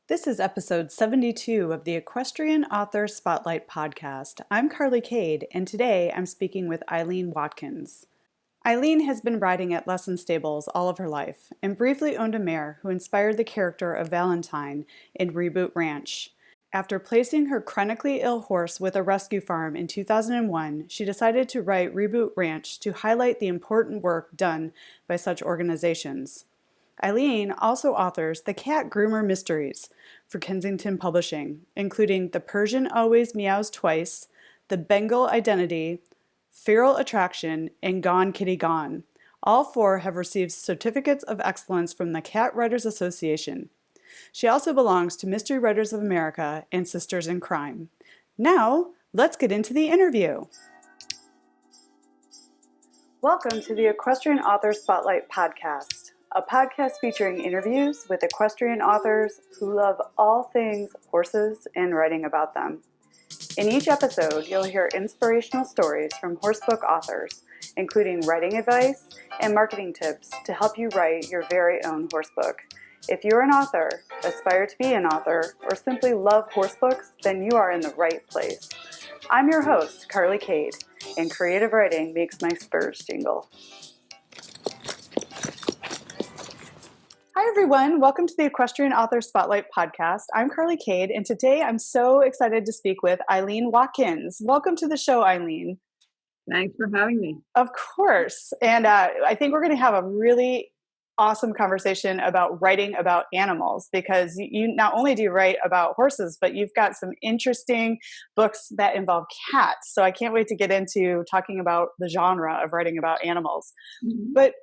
This is episode 72 of the Equestrian Author Spotlight podcast. I'm Carly Cade, and today I'm speaking with Eileen Watkins. Eileen has been riding at lesson stables all of her life and briefly owned a mare who inspired the character of Valentine in Reboot Ranch. After placing her chronically ill horse with a rescue farm in 2001, she decided to write Reboot Ranch to highlight the important work done by such organizations. Eileen also authors the Cat Groomer Mysteries for Kensington Publishing, including The Persian Always Meows Twice, The Bengal Identity, Feral Attraction, and Gone Kitty Gone. All four have received certificates of excellence from the Cat Writers Association. She also belongs to Mystery Writers of America and Sisters in Crime. Now, let's get into the interview. Welcome to the Equestrian Author Spotlight podcast, a podcast featuring interviews with equestrian authors who love all things horses and writing about them. In each episode, you'll hear inspirational stories from horsebook authors, including writing advice and marketing tips to help you write your very own horsebook. If you're an author, aspire to be an author, or simply love horsebooks, then you are in the right place. I'm your host, Carly Cade, and creative writing makes my spurs jingle. Hi, everyone. Welcome to the Equestrian Author Spotlight podcast. I'm Carly Cade, and today I'm so excited to speak with Eileen Watkins. Welcome to the show, Eileen. Thanks for having me. Of course. And I think we're going to have a really awesome conversation about writing about animals, because you not only do you write about horses, but you've got some interesting books that involve cats. So I can't wait to get into talking about the genre of writing about animals. Mm-hmm. But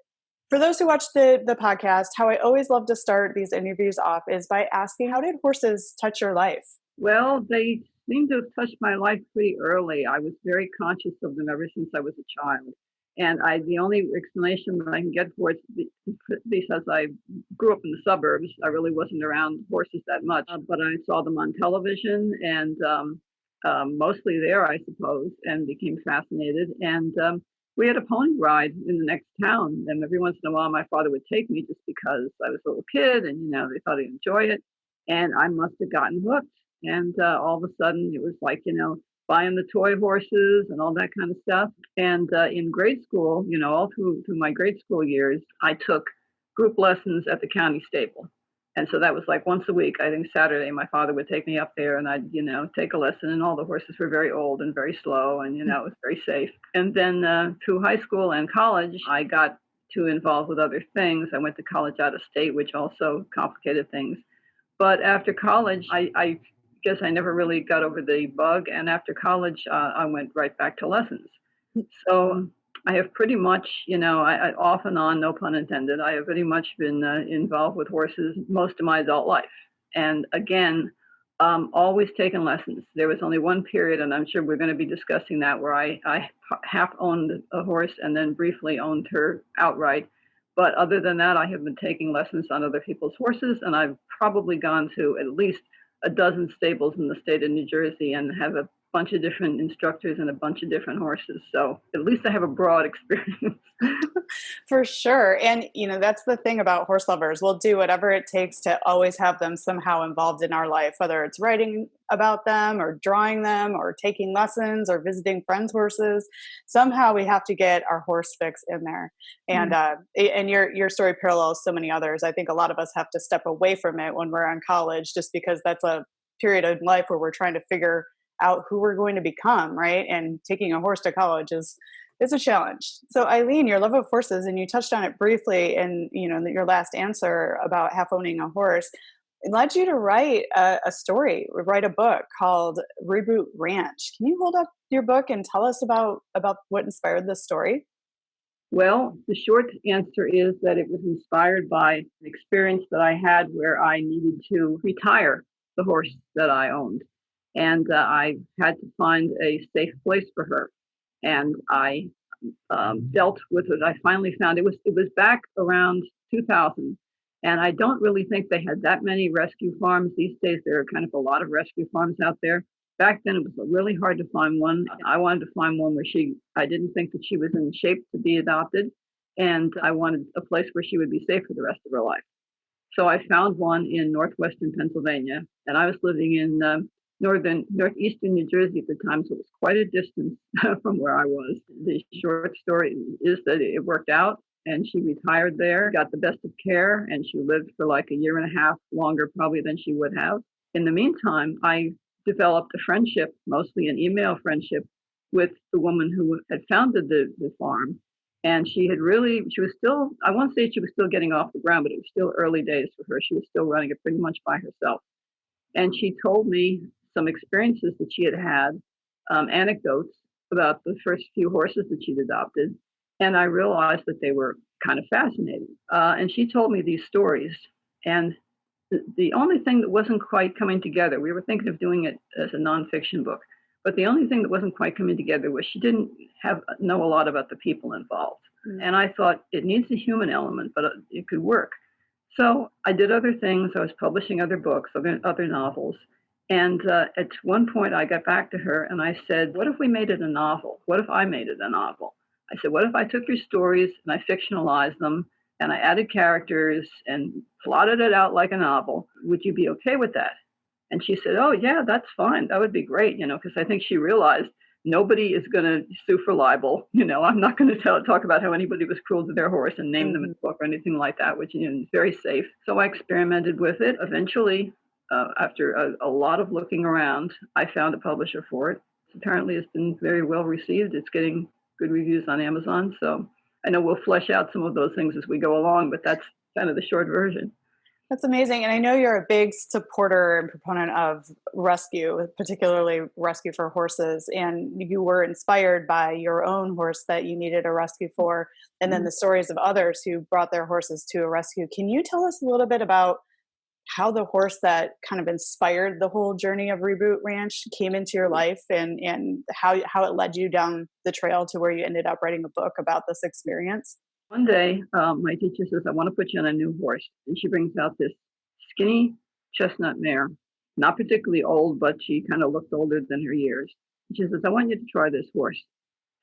for those who watch the podcast, how I always love to start these interviews off is by asking, how did horses touch your life? Well, they seem to have touched my life pretty early. I was very conscious of them ever since I was a child. And the only explanation that I can get for it is because I grew up in the suburbs. I really wasn't around horses that much, but I saw them on television and mostly there, I suppose, and became fascinated. And we had a pony ride in the next town, and every once in a while my father would take me just because I was a little kid and, they thought I'd enjoy it. And I must have gotten hooked. And all of a sudden it was like, buying the toy horses and all that kind of stuff. And in grade school, all through my grade school years, I took group lessons at the county stable. And so that was like once a week. I think Saturday, my father would take me up there and I'd, take a lesson, and all the horses were very old and very slow and, it was very safe. And then through high school and college, I got too involved with other things. I went to college out of state, which also complicated things. But after college, I guess I never really got over the bug. And after college, I went right back to lessons. So I have pretty much, I off and on, no pun intended, I have pretty much been involved with horses most of my adult life. And again, always taken lessons. There was only one period, and I'm sure we're going to be discussing that, where I half owned a horse and then briefly owned her outright. But other than that, I have been taking lessons on other people's horses, and I've probably gone to at least a dozen stables in the state of New Jersey and have a bunch of different instructors and a bunch of different horses. So at least I have a broad experience. For sure. And, that's the thing about horse lovers. We'll do whatever it takes to always have them somehow involved in our life, whether it's writing about them or drawing them or taking lessons or visiting friends' horses. Somehow we have to get our horse fix in there. And and your story parallels so many others. I think a lot of us have to step away from it when we're in college, just because that's a period of life where we're trying to figure out who we're going to become, right? And taking a horse to college is a challenge. So Eileen, your love of horses, and you touched on it briefly in your last answer about half owning a horse, it led you to write write a book called Reboot Ranch. Can you hold up your book and tell us about what inspired this story? Well, the short answer is that it was inspired by an experience that I had where I needed to retire the horse that I owned. And I had to find a safe place for her. And I dealt with it. I finally found it was back around 2000. And I don't really think they had that many rescue farms. These days, there are kind of a lot of rescue farms out there. Back then, it was really hard to find one. I wanted to find one where I didn't think that she was in shape to be adopted. And I wanted a place where she would be safe for the rest of her life. So I found one in northwestern Pennsylvania, and I was living in northeastern New Jersey at the time, so it was quite a distance from where I was. The short story is that it worked out, and she retired there, got the best of care, and she lived for like a year and a half longer probably than she would have. In the meantime, I developed a friendship, mostly an email friendship, with the woman who had founded the farm. And she was still, I won't say she was still getting off the ground, but it was still early days for her. She was still running it pretty much by herself. And she told me some experiences that she had had, anecdotes about the first few horses that she'd adopted. And I realized that they were kind of fascinating. And she told me these stories. And the only thing that wasn't quite coming together, we were thinking of doing it as a nonfiction book, but the only thing that wasn't quite coming together was she didn't know a lot about the people involved. And I thought it needs a human element, but it could work. So I did other things. I was publishing other books, other novels. And at one point, I got back to her and I said, what if we made it a novel? What if I made it a novel? I said, what if I took your stories and I fictionalized them and I added characters and plotted it out like a novel? Would you be okay with that? And she said, oh, yeah, that's fine. That would be great, because I think she realized nobody is going to sue for libel. I'm not going to talk about how anybody was cruel to their horse and name them in the book or anything like that, which is very safe. So I experimented with it. Eventually, after a lot of looking around, I found a publisher for it. Apparently, it's been very well received. It's getting good reviews on Amazon. So I know we'll flesh out some of those things as we go along, but that's kind of the short version. That's amazing. And I know you're a big supporter and proponent of rescue, particularly rescue for horses. And you were inspired by your own horse that you needed a rescue for, and then the stories of others who brought their horses to a rescue. Can you tell us a little bit about how the horse that kind of inspired the whole journey of Reboot Ranch came into your life, and how it led you down the trail to where you ended up writing a book about this experience? One day, my teacher says, I want to put you on a new horse. And she brings out this skinny chestnut mare, not particularly old, but she kind of looked older than her years. And she says, I want you to try this horse.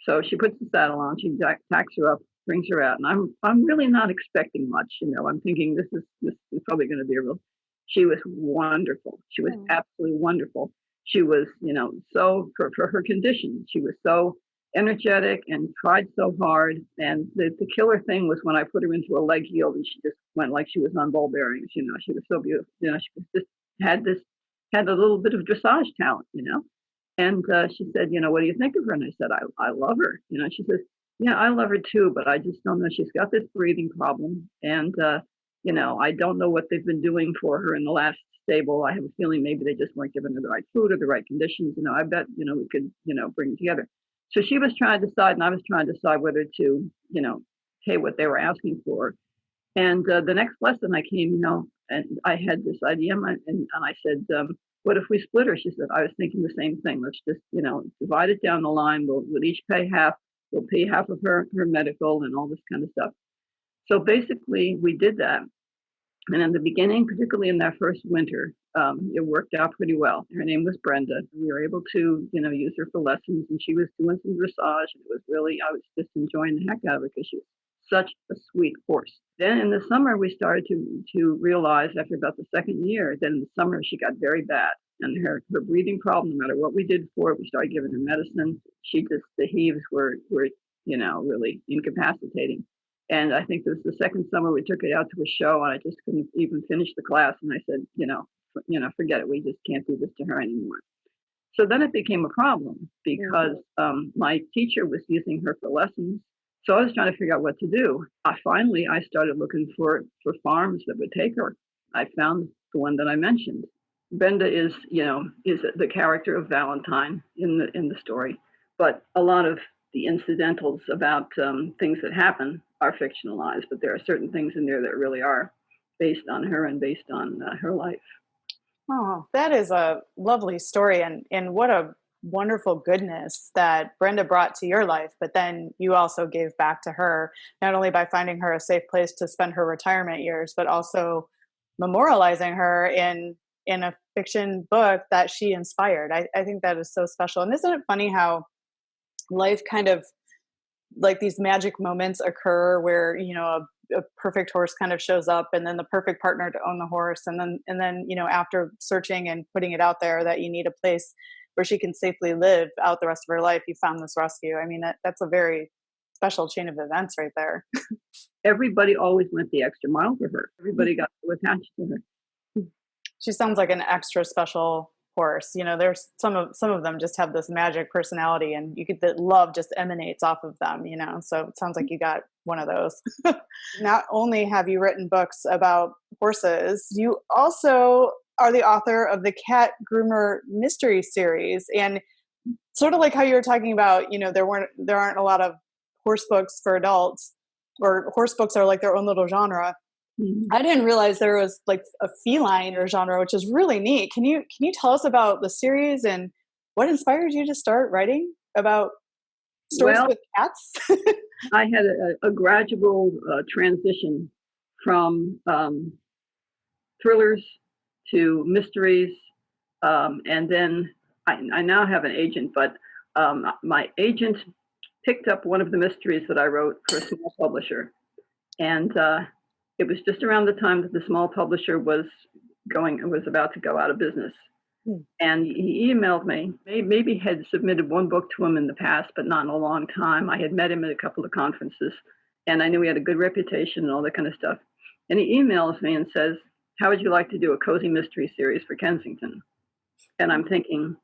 So she puts the saddle on, she tacks her up, brings her out. And I'm really not expecting much. I'm thinking this is probably going to be a real. She was wonderful. She was absolutely wonderful. She was, so for her condition, she was so energetic and tried so hard. And the killer thing was when I put her into a leg yield and she just went like she was on ball bearings. She was so beautiful. She was just had a little bit of dressage talent. And she said, what do you think of her? And I said, I love her. She says, yeah, I love her too, but I just don't know. She's got this breathing problem, and I don't know what they've been doing for her in the last stable. I have a feeling maybe they just weren't giving her the right food or the right conditions. I bet we could bring it together. So she was trying to decide, and I was trying to decide whether to pay what they were asking for. And the next lesson I came, and I had this idea, and I said, what if we split her? She said, I was thinking the same thing. Let's just, divide it down the line. We'll each pay half. We'll pay half of her medical and all this kind of stuff. So basically, we did that. And in the beginning, particularly in that first winter, it worked out pretty well. Her name was Brenda. We were able to, use her for lessons, and she was doing some dressage. And it was really, I was just enjoying the heck out of it because she was such a sweet horse. Then in the summer, we started to realize after about the second year that in the summer she got very bad. And her breathing problem, no matter what we did for it, we started giving her medicine. The heaves were really incapacitating. And I think this was the second summer we took it out to a show, and I just couldn't even finish the class. And I said, forget it. We just can't do this to her anymore. So then it became a problem because my teacher was using her for lessons. So I was trying to figure out what to do. Finally, I started looking for farms that would take her. I found the one that I mentioned. Brenda is the character of Valentine in the story, but a lot of the incidentals about things that happen are fictionalized, but there are certain things in there that really are based on her and based on her life. Oh, that is a lovely story, and what a wonderful goodness that Brenda brought to your life, but then you also gave back to her, not only by finding her a safe place to spend her retirement years, but also memorializing her in a fiction book that she inspired. I think that is so special. And isn't it funny how life kind of, like, these magic moments occur where, a perfect horse kind of shows up, and then the perfect partner to own the horse. And then, after searching and putting it out there that you need a place where she can safely live out the rest of her life, you found this rescue. I mean, that's a very special chain of events right there. Everybody always went the extra mile for her. Everybody got so attached to her. She sounds like an extra special horse. There's some of them just have this magic personality, and that love just emanates off of them. So it sounds like you got one of those. Not only have you written books about horses, you also are the author of the Cat Groomer Mysteries series. And sort of like how you were talking about, there aren't a lot of horse books for adults, or horse books are like their own little genre. Mhm. I didn't realize there was like a feline or genre, which is really neat. Can you tell us about the series and what inspired you to start writing about stories Well, with cats? I had a gradual transition from thrillers to mysteries, and then I now have an agent, but my agent picked up one of the mysteries that I wrote for a small publisher, and it was just around the time that the small publisher was about to go out of business. And he emailed me, maybe had submitted one book to him in the past, but not in a long time. I had met him at a couple of conferences, and I knew he had a good reputation and all that kind of stuff. And he emails me and says, how would you like to do a cozy mystery series for Kensington? And I'm thinking,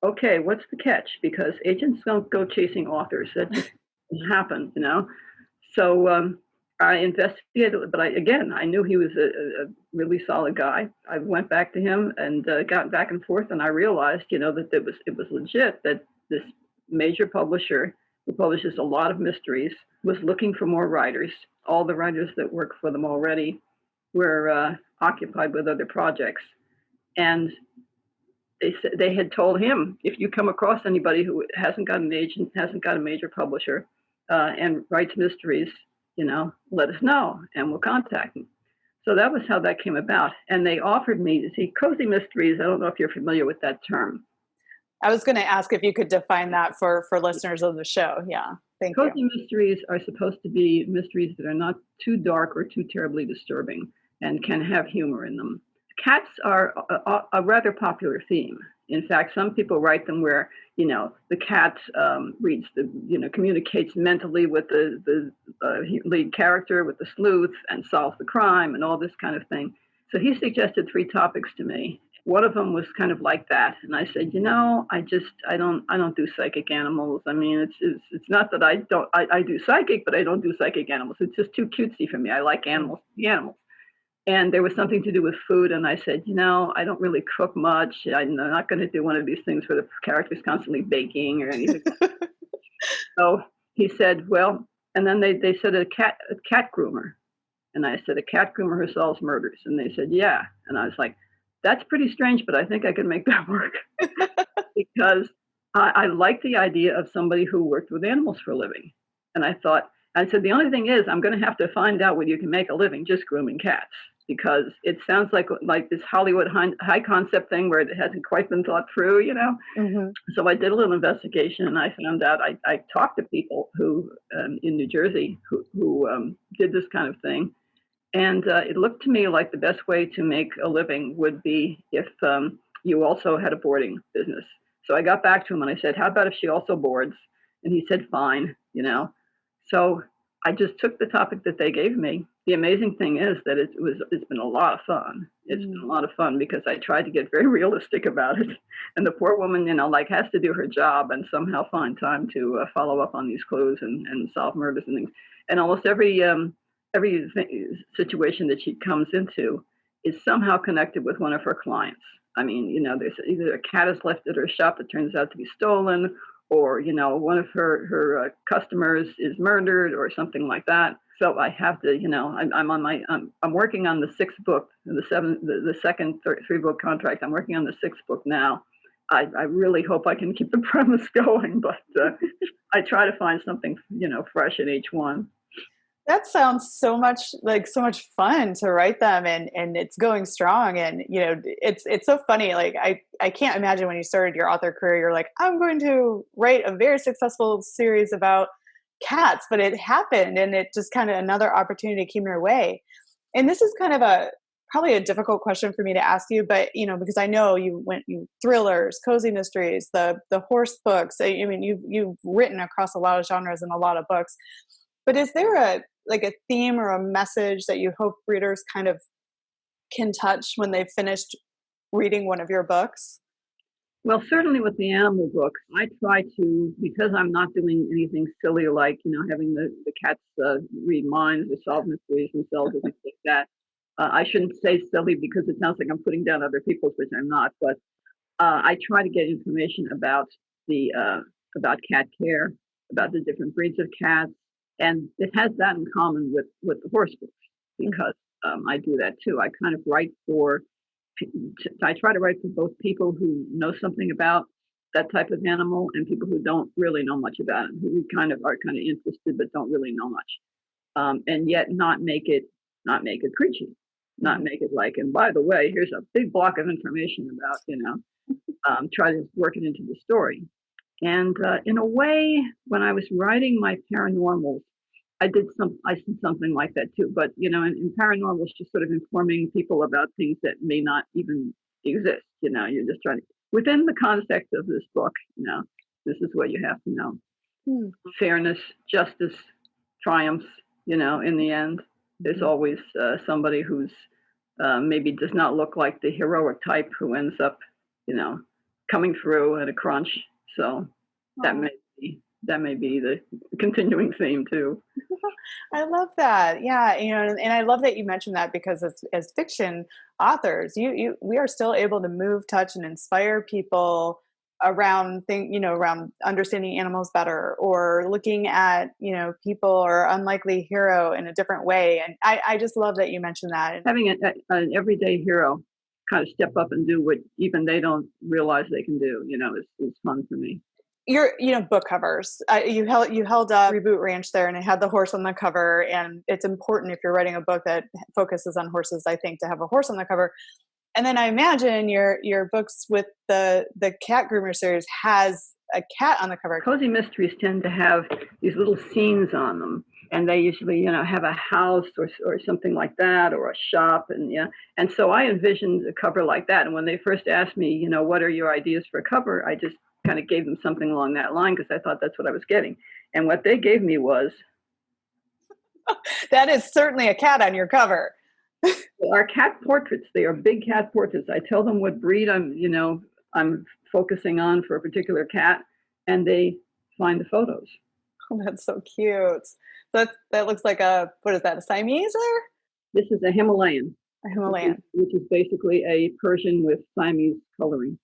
okay, what's the catch? Because agents don't go chasing authors. That just doesn't happen, So I investigated, but I knew he was a really solid guy. I went back to him and got back and forth, and I realized, that it was legit, that this major publisher who publishes a lot of mysteries was looking for more writers. All the writers that work for them already were occupied with other projects, and they had told him, if you come across anybody who hasn't got an agent, hasn't got a major publisher, and writes mysteries, let us know and we'll contact them. So that was how that came about. And they offered me to see cozy mysteries. I don't know if you're familiar with that term. I was going to ask if you could define that for listeners of the show. Yeah, thank you. Cozy mysteries are supposed to be mysteries that are not too dark or too terribly disturbing and can have humor in them. Cats are a rather popular theme. In fact, some people write them where, the cat reads communicates mentally with the lead character, with the sleuth, and solves the crime and all this kind of thing. So he suggested 3 topics to me. One of them was kind of like that, and I said, I don't do psychic animals. I mean, it's not that I do psychic, but I don't do psychic animals. It's just too cutesy for me. I like animals, the animals. And there was something to do with food, and I said, I don't really cook much. I'm not going to do one of these things where the character's constantly baking or anything. So he said, well, and then they said a cat groomer. And I said, a cat groomer who solves murders. And they said, yeah. And I was like, that's pretty strange, but I think I can make that work. Because I like the idea of somebody who worked with animals for a living. And I said, the only thing is I'm going to have to find out whether you can make a living just grooming cats, because it sounds like this Hollywood high concept thing where it hasn't quite been thought through, Mm-hmm. So I did a little investigation, and I found out I talked to people who in New Jersey who did this kind of thing. And it looked to me like the best way to make a living would be if you also had a boarding business. So I got back to him and I said, how about if she also boards? And he said, fine, So I just took the topic that they gave me. The amazing thing is that it's been a lot of fun. It's been a lot of fun because I tried to get very realistic about it. And the poor woman, has to do her job and somehow find time to follow up on these clues and solve murders and things. And almost every situation that she comes into is somehow connected with one of her clients. I mean, there's either a cat is left at her shop that turns out to be stolen, or one of her customers is murdered, or something like that. So I have to, I'm working on the 6th book, the second 3-book contract. I'm working on the 6th book now. I really hope I can keep the premise going, but I try to find something fresh in each one. That sounds so much fun to write them, and it's going strong. And, it's so funny. Like, I can't imagine when you started your author career, you're like, I'm going to write a very successful series about, cats, but it happened, and it just kind of another opportunity came your way. And this is kind of probably a difficult question for me to ask you, but because I know you thrillers, cozy mysteries, the horse books. I mean, you've written across a lot of genres and a lot of books. But is there a theme or a message that you hope readers kind of can touch when they've finished reading one of your books? Well, certainly with the animal books, I try to, because I'm not doing anything silly like, having the cats read minds or solve mysteries themselves or things like that. I shouldn't say silly because it sounds like I'm putting down other people's, which I'm not, but I try to get information about about cat care, about the different breeds of cats, and it has that in common with the horse books because I do that too. I kind of write for I try to write for both people who know something about that type of animal and people who don't really know much about it, who kind of are kind of interested but don't really know much, and yet not make it preachy, not make it like. And by the way, here's a big block of information about try to work it into the story. And in a way, when I was writing my paranormals, I did something like that too. But in paranormals, just sort of informing people about things that may not even exist. You're just trying to within the context of this book. This is what you have to know. Fairness, justice triumphs. In the end, there's always somebody who's maybe does not look like the heroic type who ends up, coming through at a crunch. So that may be the continuing theme too. I love that. Yeah, and I love that you mentioned that because as fiction authors, we are still able to move, touch, and inspire people around understanding animals better or looking at people or unlikely hero in a different way. And I just love that you mentioned that. Having an everyday hero kind of step up and do what even they don't realize they can do, is fun for me. Your book covers. You held up Reboot Ranch there, and it had the horse on the cover. And it's important if you're writing a book that focuses on horses, I think, to have a horse on the cover. And then I imagine your books with the Cat Groomer series has a cat on the cover. Cozy mysteries tend to have these little scenes on them, and they usually, have a house or something like that, or a shop, and so I envisioned a cover like that. And when they first asked me, what are your ideas for a cover, I just kind of gave them something along that line because I thought that's what I was getting. And what they gave me was that is certainly a cat on your cover. Our cat portraits. They are big cat portraits. I tell them what breed I'm focusing on for a particular cat, and they find the photos. Oh, that's so cute. That looks like what is that, a Siamese there? This is a Himalayan. A Himalayan. Which is basically a Persian with Siamese coloring.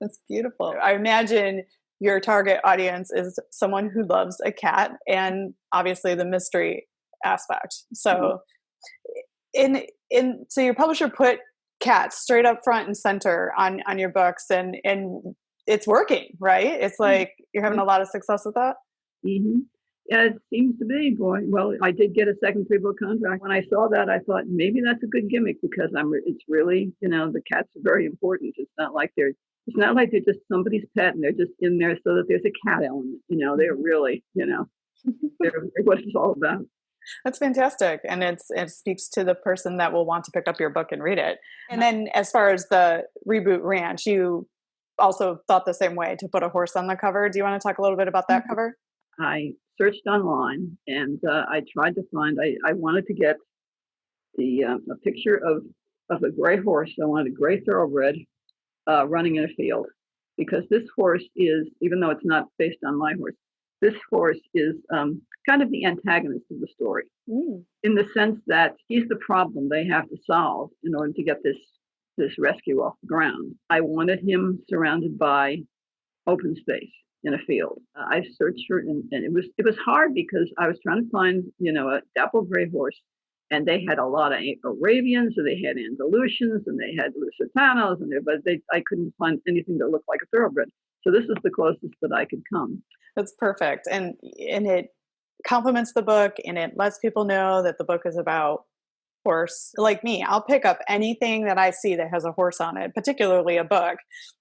That's beautiful. I imagine your target audience is someone who loves a cat and obviously the mystery aspect. So so your publisher put cats straight up front and center on your books and it's working, right? It's like you're having a lot of success with that. Mm-hmm. Yeah, it seems to be, boy. Well, I did get a second 3-book contract. When I saw that, I thought maybe that's a good gimmick because it's really, the cats are very important. It's not like they're just somebody's pet and they're just in there so that there's a cat element. They're really, they're what it's all about. That's fantastic. And it speaks to the person that will want to pick up your book and read it. And then as far as the Reboot Ranch, you also thought the same way to put a horse on the cover. Do you want to talk a little bit about that cover? I searched online and I tried to find, I wanted to get a picture of a gray horse. I wanted a gray thoroughbred running in a field because this horse is, even though it's not based on my horse, this horse is kind of the antagonist of the story in the sense that he's the problem they have to solve in order to get this rescue off the ground. I wanted him surrounded by open space in a field. I searched for it, and it was hard because I was trying to find a dapple gray horse, and they had a lot of Arabians, and they had Andalusians, and they had Lusitanos, but I couldn't find anything that looked like a thoroughbred. So this is the closest that I could come. That's perfect. And it complements the book and it lets people know that the book is about horse. Like me, I'll pick up anything that I see that has a horse on it, particularly a book,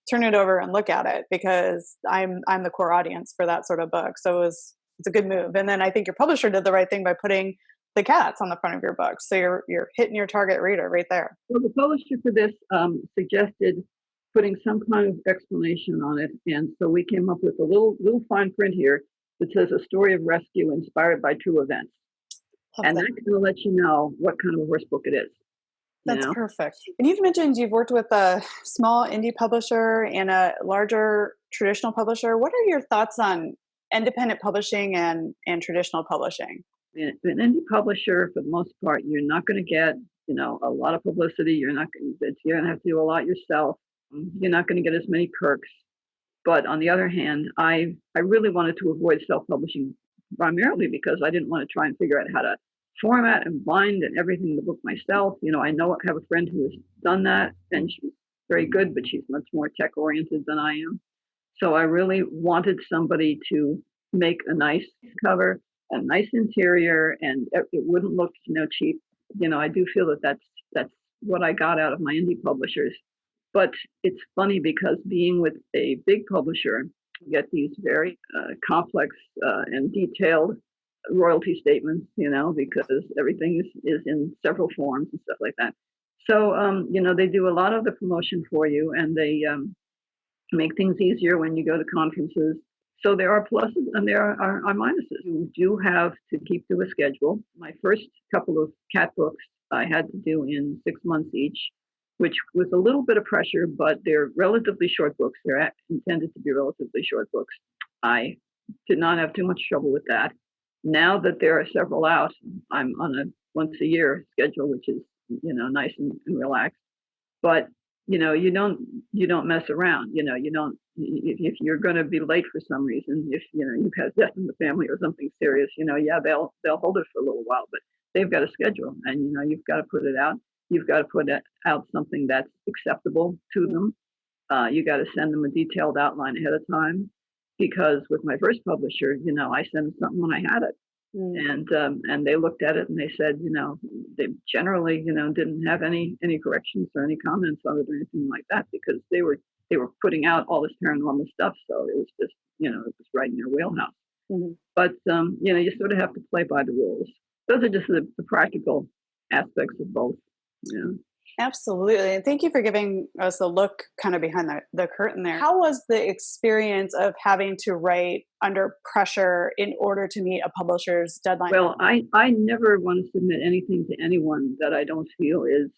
turn it over and look at it because I'm the core audience for that sort of book. So it was It's a good move. And then I think your publisher did the right thing by putting the cats on the front of your book. So you're hitting your target reader right there. Well, the publisher for this suggested putting some kind of explanation on it, and so we came up with a little fine print here that says a story of rescue inspired by true events, and that kind of lets you know what kind of a horse book it is. That's perfect. And you've mentioned you've worked with a small indie publisher and a larger traditional publisher. What are your thoughts on independent publishing and traditional publishing? An indie publisher, for the most part, you're not going to get, a lot of publicity. You're going to have to do a lot yourself. You're not going to get as many perks. But on the other hand, I really wanted to avoid self-publishing primarily because I didn't want to try and figure out how to format and bind and everything in the book myself. I have a friend who has done that, and she's very good, but she's much more tech oriented than I am. So I really wanted somebody to make a nice cover, a nice interior, and it wouldn't look cheap. I do feel that that's what I got out of my indie publishers. But it's funny because being with a big publisher, you get these very complex and detailed royalty statements, because everything is in several forms and stuff like that. So, they do a lot of the promotion for you, and they make things easier when you go to conferences. So there are pluses and there are minuses. You do have to keep to a schedule. My first couple of cat books I had to do in 6 months each, which was a little bit of pressure, but they're relatively short books. They're intended to be relatively short books. I did not have too much trouble with that. Now that there are several out, I'm on a once a year schedule, which is, nice and relaxed. But, you don't mess around. You don't, if you're going to be late for some reason, if, you've had death in the family or something serious, they'll hold it for a little while, but they've got a schedule, and, you've got to put it out. You've got to put out something that's acceptable to them. You got to send them a detailed outline ahead of time, because with my first publisher, I sent something when I had it, and they looked at it and they said, they generally, didn't have any corrections or any comments on it or anything like that, because they were putting out all this paranormal stuff, so it was just, it was right in their wheelhouse. But you sort of have to play by the rules. Those are just the practical aspects of both. Yeah. Absolutely. And thank you for giving us a look kind of behind the curtain there. How was the experience of having to write under pressure in order to meet a publisher's deadline? Well, I never want to submit anything to anyone that I don't feel is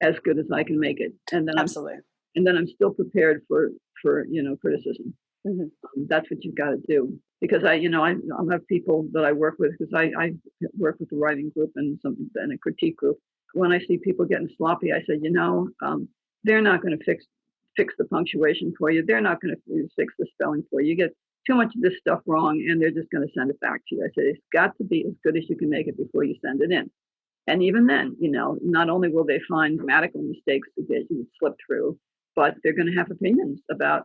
as good as I can make it. And then Absolutely. I'm still prepared for criticism. That's what you've got to do. Because I have people that I work with, because I work with the writing group and a critique group. When I see people getting sloppy, I say, they're not going to fix the punctuation for you. They're not going to fix the spelling for you. You get too much of this stuff wrong, and they're just going to send it back to you. I say, it's got to be as good as you can make it before you send it in. And even then, not only will they find grammatical mistakes that you slip through, but they're going to have opinions about,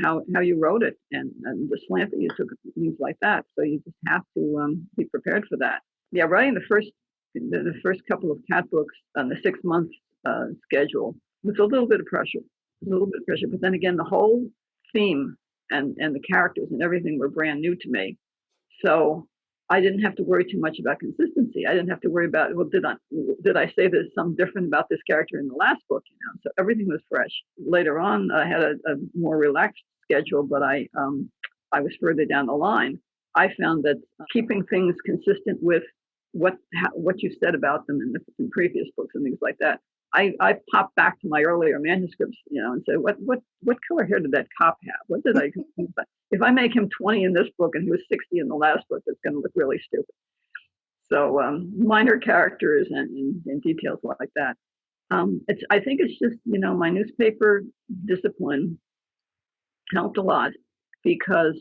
how you wrote it and the slant that you took, things like that. So you just have to be prepared for that. Yeah, writing the first couple of cat books on the 6 month schedule was a little bit of pressure. But then again, the whole theme and the characters and everything were brand new to me. So I didn't have to worry too much about consistency. I didn't have to worry about, well, did I say there's something different about this character in the last book? So everything was fresh. Later on, I had a more relaxed schedule, but I was further down the line. I found that keeping things consistent with what you said about them in previous books and things like that. I popped back to my earlier manuscripts, and said, what color hair did that cop have? What did I? If I make him 20 in this book and he was 60 in the last book, it's going to look really stupid. So minor characters and details like that. I think it's just my newspaper discipline helped a lot, because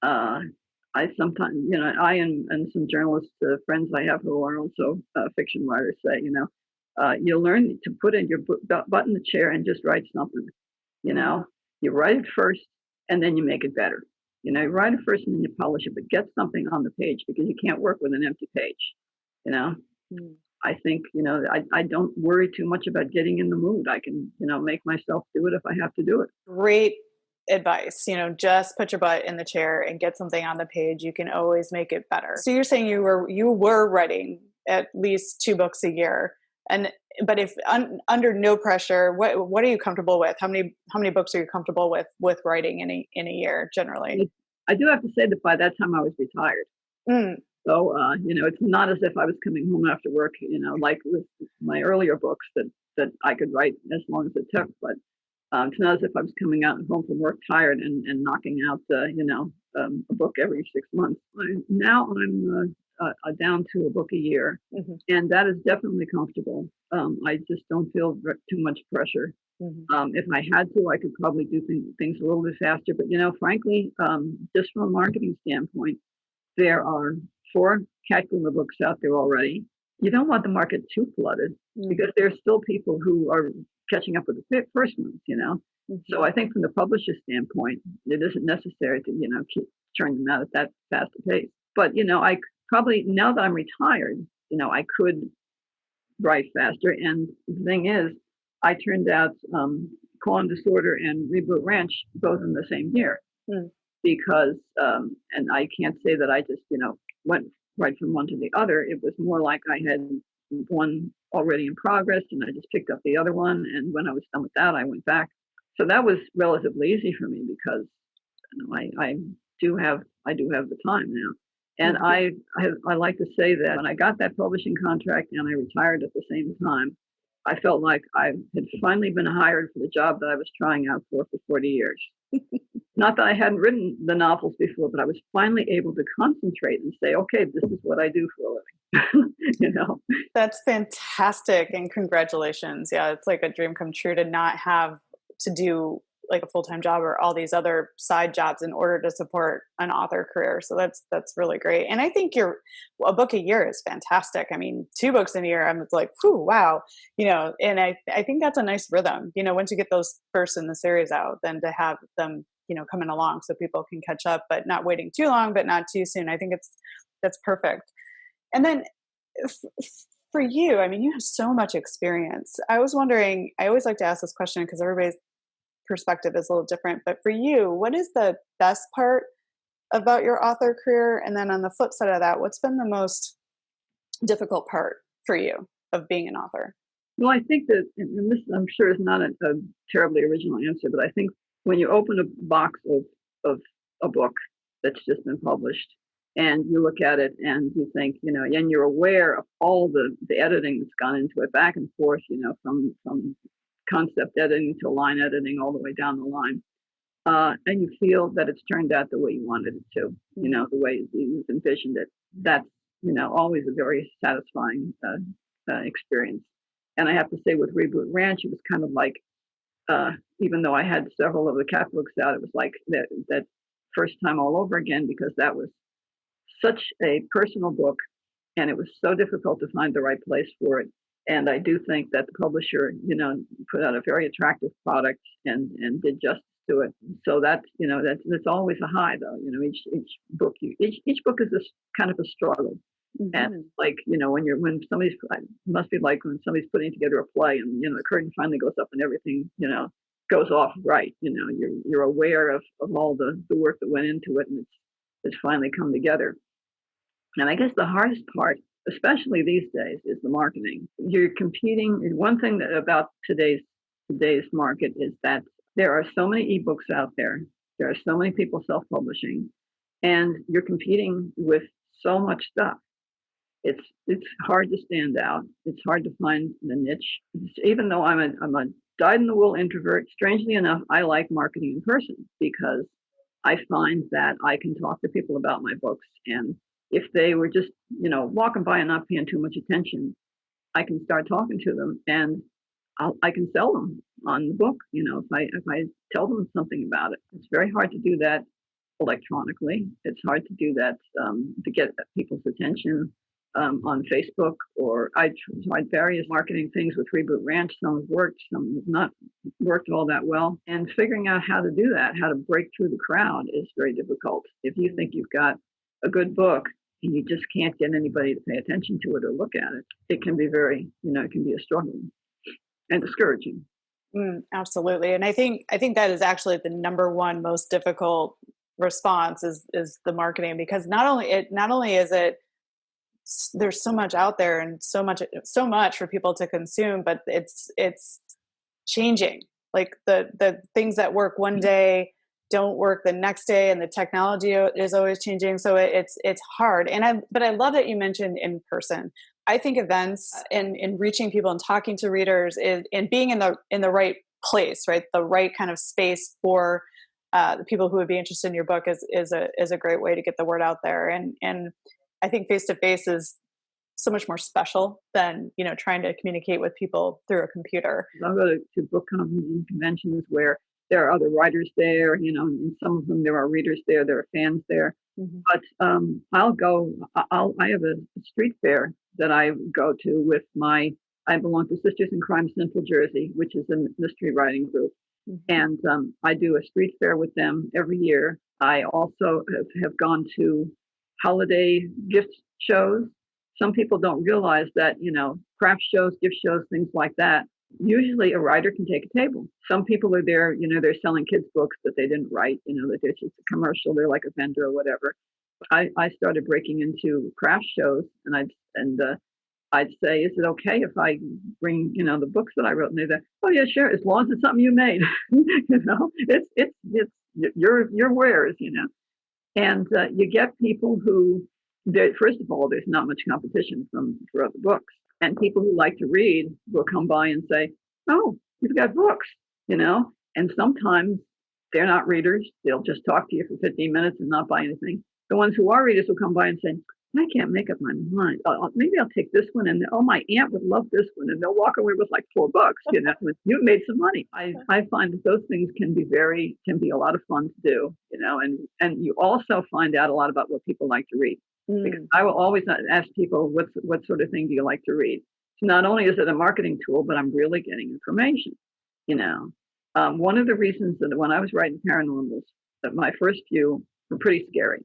I sometimes, I and some journalists, friends I have who are also fiction writers, say, you learn to put in your butt in the chair and just write something. You write it first and then you make it better. You write it first and then you polish it, but get something on the page, because you can't work with an empty page. I think, I don't worry too much about getting in the mood. I can, make myself do it if I have to do it. Great advice, just put your butt in the chair and get something on the page. You can always make it better. So you're saying you were writing at least 2 books a year, but if under no pressure, what are you comfortable with? How many books are you comfortable with writing in a year generally? I do have to say that by that time I was retired. Mm. So, it's not as if I was coming home after work, like with my earlier books that I could write as long as it took. But it's not as if I was coming out home from work tired and knocking out, a book every 6 months. Now I'm down to a book a year, Mm-hmm. and that is definitely comfortable. I just don't feel too much pressure. Mm-hmm. If I had to, I could probably do things a little bit faster. But, frankly, just from a marketing standpoint, there are 4 Cat Groomer books out there already. You don't want the market too flooded because there's still people who are catching up with the first ones, Mm-hmm. So I think from the publisher standpoint, it isn't necessary to, keep churning them out at that fast a pace. But, I probably, now that I'm retired, I could write faster. And the thing is, I turned out Call and Disorder and Reboot Ranch both in the same year. Mm. Because, and I can't say that I just, went right from one to the other. It was more like I had one already in progress and I just picked up the other one. And when I was done with that, I went back. So that was relatively easy for me because I do have the time now. And I like to say that when I got that publishing contract and I retired at the same time, I felt like I had finally been hired for the job that I was trying out for 40 years. Not that I hadn't written the novels before, but I was finally able to concentrate and say, okay, this is what I do for a living. That's fantastic. And congratulations. Yeah, it's like a dream come true to not have to do like a full-time job or all these other side jobs in order to support an author career. So that's really great. And I think a book a year is fantastic. I mean, 2 books in a year, I'm like, whew, wow. And I think that's a nice rhythm, once you get those first in the series out, then to have them, coming along so people can catch up, but not waiting too long, but not too soon. I think that's perfect. And then for you, I mean, you have so much experience. I was wondering, I always like to ask this question because everybody's perspective is a little different, but for you, what is the best part about your author career? And then on the flip side of that, what's been the most difficult part for you of being an author? Well, I think that, and this I'm sure is not a terribly original answer, but I think when you open a box of a book that's just been published and you look at it and you think, and you're aware of all the editing that's gone into it back and forth, from concept editing to line editing all the way down the line. And you feel that it's turned out the way you wanted it to, the way you've envisioned it. That's, always a very satisfying experience. And I have to say with Reboot Ranch, it was kind of like, even though I had several of the cat books out, it was like that first time all over again, because that was such a personal book and it was so difficult to find the right place for it. And I do think that the publisher, put out a very attractive product and did justice to it. So that's always a high though. Each book is this kind of a struggle. Mm-hmm. And like, when somebody's, it must be like when somebody's putting together a play and, the curtain finally goes up and everything, goes off right. You're aware of all the work that went into it and it's finally come together. And I guess the hardest part, especially these days, is the marketing. You're competing. One thing about today's market is that there are so many ebooks out there. There are so many people self-publishing, and you're competing with so much stuff. It's hard to stand out. It's hard to find the niche. Even though I'm a dyed-in-the-wool introvert, strangely enough, I like marketing in person because I find that I can talk to people about my books, and if they were just, walking by and not paying too much attention, I can start talking to them and I can sell them on the book. If I tell them something about it. It's very hard to do that electronically. It's hard to do that to get people's attention on Facebook, or I tried various marketing things with Reboot Ranch. Some have worked, some have not worked all that well. And figuring out how to do that, how to break through the crowd is very difficult. If you think you've got a good book and you just can't get anybody to pay attention to it or look at it, it can be very, it can be a struggle and discouraging. Absolutely. And I think that is actually the number one most difficult response is the marketing, because not only is it there's so much out there and so much for people to consume, but it's changing. Like the things that work one day don't work the next day, and the technology is always changing. So it's hard. But I love that you mentioned in person. I think events and in reaching people and talking to readers is and being in the right place, right? The right kind of space for the people who would be interested in your book is a great way to get the word out there. And I think face to face is so much more special than trying to communicate with people through a computer. I'll go to book conventions where there are other writers there, and some of them there are readers there, there are fans there. Mm-hmm. But I have a street fair that I go to with I belong to Sisters in Crime Central Jersey, which is a mystery writing group. Mm-hmm. And I do a street fair with them every year. I also have gone to holiday gift shows. Some people don't realize that, craft shows, gift shows, things like that. Usually a writer can take a table. Some people are there, they're selling kids' books that they didn't write, that they're just a commercial, they're like a vendor or whatever. I started breaking into craft shows, and I'd say, is it okay if I bring, the books that I wrote? And they'd say, oh yeah, sure, as long as it's something you made. It's your wares, And you get people who, first of all, there's not much competition for other books. And people who like to read will come by and say, oh, you've got books, And sometimes they're not readers. They'll just talk to you for 15 minutes and not buy anything. The ones who are readers will come by and say, I can't make up my mind. Maybe I'll take this one. And, oh, my aunt would love this one. And they'll walk away with like $4, You've made some money. I find that those things can be a lot of fun to do, and you also find out a lot about what people like to read. Because I will always ask people, what sort of thing do you like to read? So not only is it a marketing tool, but I'm really getting information. One of the reasons that when I was writing paranormals, that my first few were pretty scary,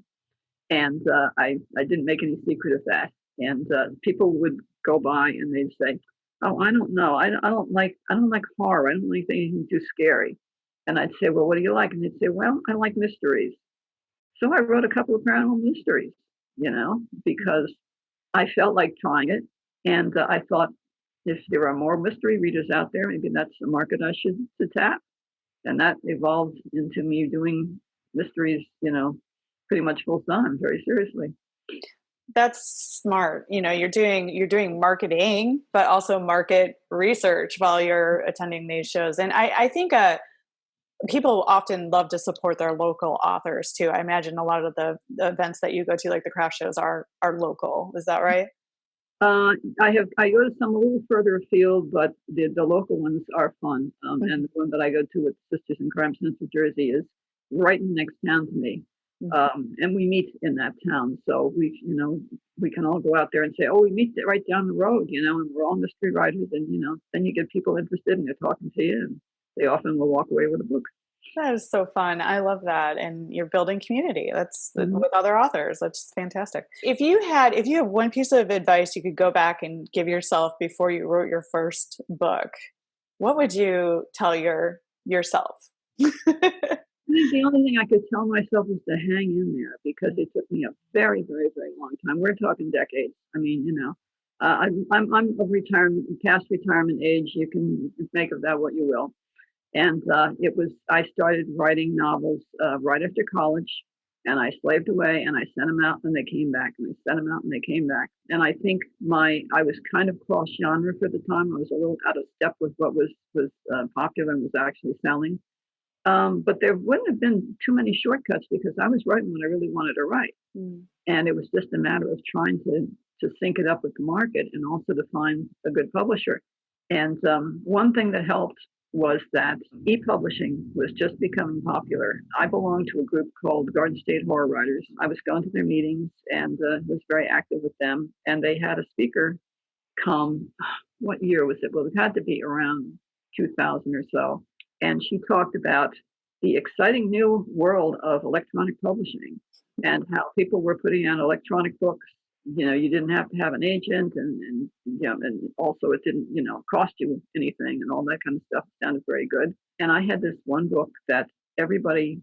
and I didn't make any secret of that. And people would go by and they'd say, "Oh, I don't know. I don't like horror. I don't like anything too scary." And I'd say, "Well, what do you like?" And they'd say, "Well, I like mysteries." So I wrote a couple of paranormal mysteries, because I felt like trying it. And I thought, if there are more mystery readers out there, maybe that's the market I should tap. And that evolved into me doing mysteries, pretty much full time, very seriously. That's smart. You're doing marketing, but also market research while you're attending these shows. And I think people often love to support their local authors too. I imagine a lot of the events that you go to, like the craft shows, are local. Is that right? I go to some a little further afield, but the local ones are fun. And the one that I go to with Sisters in Crime Central Jersey is right in the next town to me. And we meet in that town, so we can all go out there and say, oh, we meet right down the road, and we're all mystery writers, and then you get people interested and they're talking to you, and they often will walk away with a book. That is so fun. I love that. And you're building community. That's with other authors. That's fantastic. If you have one piece of advice you could go back and give yourself before you wrote your first book, what would you tell yourself? The only thing I could tell myself is to hang in there, because it took me a very, very, very long time. We're talking decades. I mean, I'm of past retirement age. You can make of that what you will. And I started writing novels right after college, and I slaved away, and I sent them out, and they came back, and I sent them out, and they came back. And I think I was kind of cross genre for the time. I was a little out of step with what was popular and was actually selling. But there wouldn't have been too many shortcuts, because I was writing what I really wanted to write. And it was just a matter of trying to sync it up with the market, and also to find a good publisher. And one thing that helped was that e-publishing was just becoming popular. I belonged to a group called Garden State Horror Writers. I was going to their meetings and was very active with them. And they had a speaker come, what year was it? Well, it had to be around 2000 or so. And she talked about the exciting new world of electronic publishing, and how people were putting out electronic books, you didn't have to have an agent, and also it didn't, cost you anything, and all that kind of stuff. It sounded very good. And I had this one book that everybody,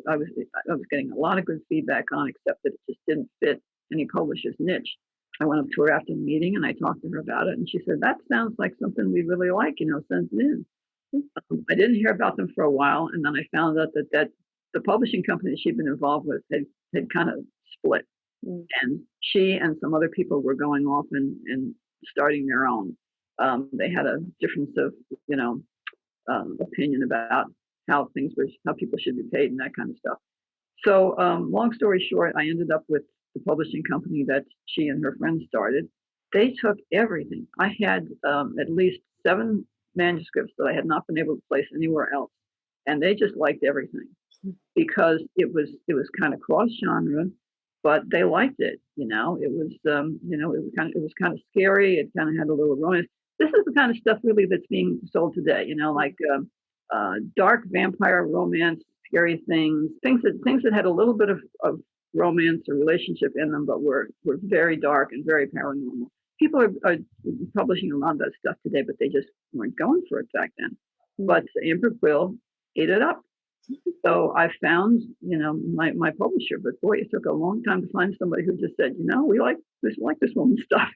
I was getting a lot of good feedback on, except that it just didn't fit any publisher's niche. I went up to her after the meeting and I talked to her about it, and she said, "That sounds like something we really like, send it in." I didn't hear about them for a while, and then I found out that the publishing company she'd been involved with had kind of split, and she and some other people were going off and starting their own. They had a difference of, opinion about how people should be paid and that kind of stuff. So, long story short, I ended up with the publishing company that she and her friends started. They took everything. I had at least 7 manuscripts that I had not been able to place anywhere else, and they just liked everything because it was kind of cross genre, but they liked it. It was kind of scary. It kind of had a little romance. This is the kind of stuff really that's being sold today. Like dark vampire romance, scary things that had a little bit of romance or relationship in them, but were very dark and very paranormal. People are publishing a lot of that stuff today, but they just weren't going for it back then. But Amber Quill ate it up. So I found, my publisher, but boy, it took a long time to find somebody who just said, we like this woman's stuff.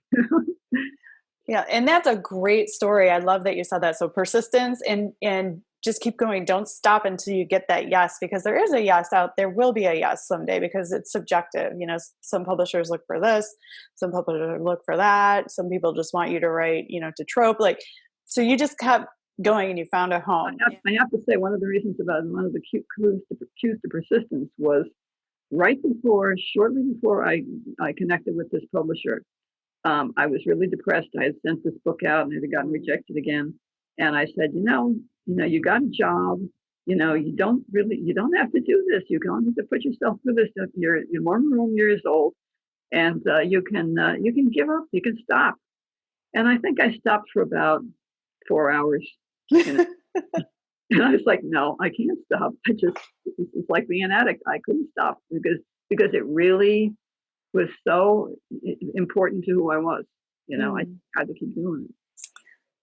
Yeah, and that's a great story. I love that you said that. So persistence and just keep going. Don't stop until you get that yes, because there is a yes out there. Will be a yes someday because it's subjective. Some publishers look for this, some publishers look for that. Some people just want you to write, to trope. So you just kept going and you found a home. I have to say one of the clues to persistence was shortly before I connected with this publisher. I was really depressed. I had sent this book out and it had gotten rejected again. And I said, you got a job. You don't have to do this. You don't have to put yourself through this. You're more than years old, and you can give up. You can stop. And I think I stopped for about 4 hours. And I was like, no, I can't stop. It's like being an addict. I couldn't stop because it really was so important to who I was. I had to keep doing it.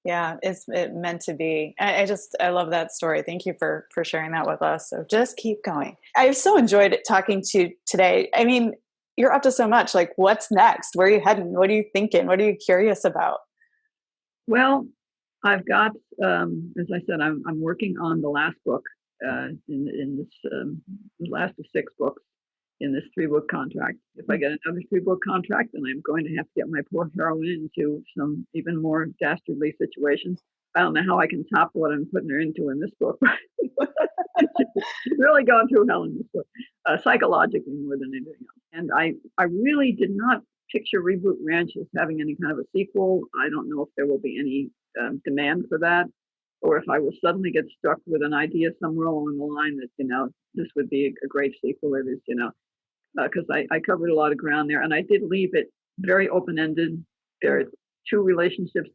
Yeah, it's meant to be. I love that story. Thank you for sharing that with us. So just keep going. I've so enjoyed talking to you today. I mean, you're up to so much. Like, what's next? Where are you heading? What are you thinking? What are you curious about? Well, I've got, as I said, I'm working on the last book in this the last of 6 books in this 3-book contract. If I get another 3-book contract, then I'm going to have to get my poor heroine into some even more dastardly situations. I don't know how I can top what I'm putting her into in this book. She's really going through hell in this book, psychologically more than anything else. And I really did not picture Reboot Ranch as having any kind of a sequel. I don't know if there will be any demand for that, or if I will suddenly get stuck with an idea somewhere along the line that, this would be a great sequel. It is, because I covered a lot of ground there, and I did leave it very open-ended. There are 2 relationships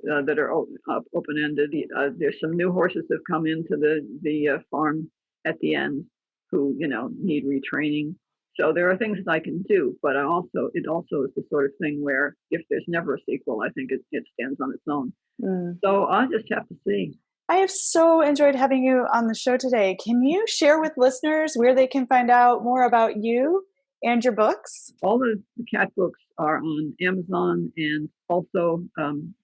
that are open-ended. There's some new horses that have come into the farm at the end who, need retraining. So there are things that I can do, but it also is the sort of thing where if there's never a sequel, I think it stands on its own. So I'll just have to see. I have so enjoyed having you on the show today. Can you share with listeners where they can find out more about you and your books? All the cat books are on Amazon and also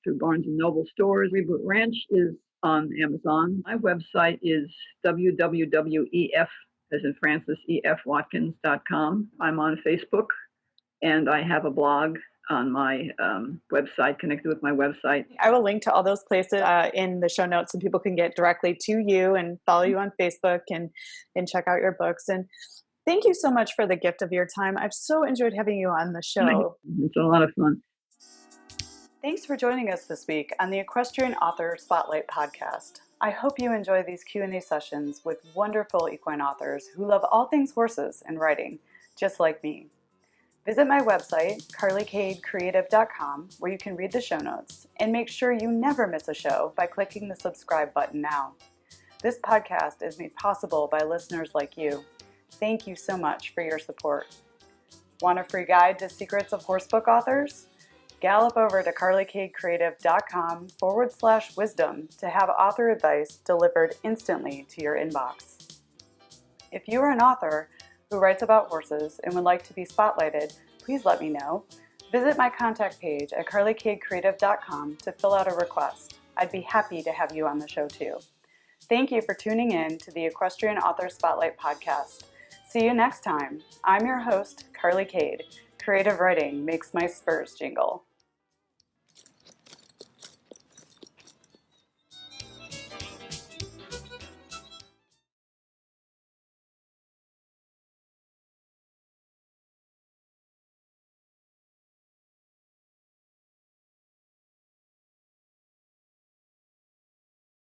through Barnes & Noble stores. Reboot Ranch is on Amazon. My website is www.ef, as in Francis, efwatkins.com. I'm on Facebook, and I have a blog on my website, connected with my website. I will link to all those places in the show notes so people can get directly to you and follow you on Facebook and check out your books. And thank you so much for the gift of your time. I've so enjoyed having you on the show. It's a lot of fun. Thanks for joining us this week on the Equestrian Author Spotlight podcast. I hope you enjoy these Q&A sessions with wonderful equine authors who love all things horses and writing, just like me. Visit my website, carlycadecreative.com, where you can read the show notes, and make sure you never miss a show by clicking the subscribe button now. This podcast is made possible by listeners like you. Thank you so much for your support. Want a free guide to secrets of horsebook authors? Gallop over to carlycadecreative.com/wisdom to have author advice delivered instantly to your inbox. If you are an author who writes about horses and would like to be spotlighted, please let me know. Visit my contact page at carlycadecreative.com to fill out a request. I'd be happy to have you on the show too. Thank you for tuning in to the Equestrian Author Spotlight podcast. See you next time. I'm your host, Carly Cade. Creative writing makes my spurs jingle.